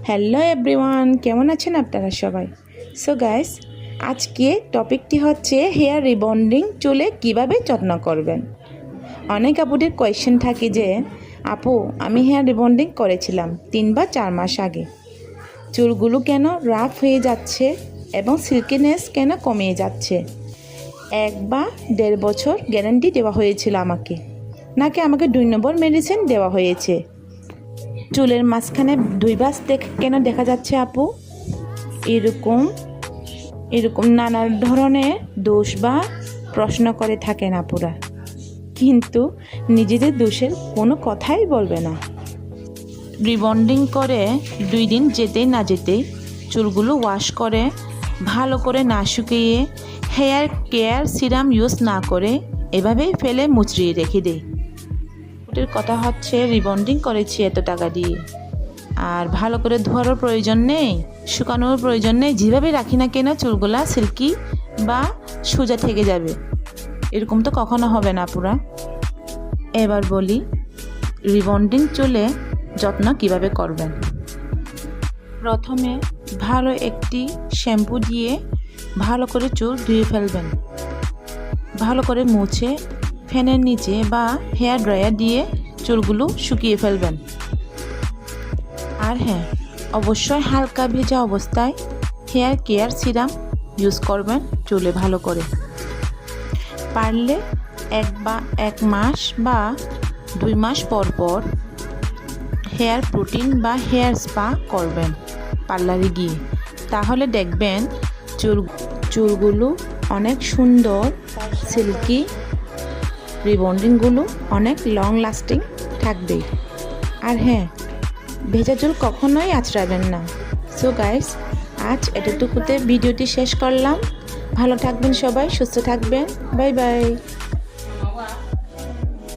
Hello everyone, কেমন আছেন আপনারা সবাই? সো গাইস, আজকে টপিকটি হচ্ছে হেয়ার রিবন্ডিং চুলে কিভাবে যত্ন করবেন। অনেক আপুদের কোয়েশ্চেন থাকে যে আপু, আমি হেয়ার রিবন্ডিং করেছিলাম 3 বা 4 মাস আগে, চুলগুলো কেন রাফ হয়ে যাচ্ছে এবং সিল্কিনেস কেন কমিয়ে যাচ্ছে? 1 বা 1.5 বছর গ্যারান্টি দেওয়া হয়েছিল আমাকে, নাকি আমাকে 2 নম্বর মেডিসিন দেওয়া হয়েছে? চুলের মাঝখানে 2 ভাঁজ কেন দেখা যাচ্ছে আপু? এরকম নানা ধরনের দোষ বা প্রশ্ন করে থাকেন আপুরা, কিন্তু নিজেদের দোষের কোনো কথাই বলবে না। রিবন্ডিং করে 2 দিন যেতেই না যেতেই চুলগুলো ওয়াশ করে ভালো করে না শুকিয়ে হেয়ার কেয়ার সিরাম ইউজ না করে এভাবেই ফেলে মুচড়িয়ে রেখে দেয়। ওটার কথা হচ্ছে রিবন্ডিং করেছি এত টাকা দিয়ে, আর ভালো করে ধোয়ারও প্রয়োজন নেই, শুকানোর প্রয়োজন নেই। যেভাবে রাখি না কেন চুলগুলা সিল্কি বা সোজা থেকে যাবে, এরকম তো কখনো হবে না পুরা। এবার বলি রিবন্ডিং চুলে যত্ন কিভাবে করবেন। প্রথমে ভালো একটি শ্যাম্পু দিয়ে ভালো করে চুল ধুয়ে ফেলবেন। ভালো করে মুছে ফ্যানের নিচে বা হেয়ার ড্রায়ার দিয়ে চুলগুলো শুকিয়ে ফেলবেন। আর হ্যাঁ, অবশ্যই হালকা ভেজা অবস্থায় হেয়ার কেয়ার সিরাম ইউজ করবেন চুলে ভালো করে। পারলে 1 মাস বা 2 মাস পর পর হেয়ার প্রোটিন বা হেয়ার স্পা করবেন পার্লারে গিয়ে, তাহলে দেখবেন চুলগুলো অনেক সুন্দর সিল্কি, রিবন্ডিংগুলো অনেক লং লাস্টিং থাকবে। আর হ্যাঁ, ভেজা চুল কখনোই আঁচড়াবেন না। সো গাইস, আজ এতটুকুতে ভিডিওটি শেষ করলাম। ভালো থাকবেন সবাই, সুস্থ থাকবেন। Bye bye.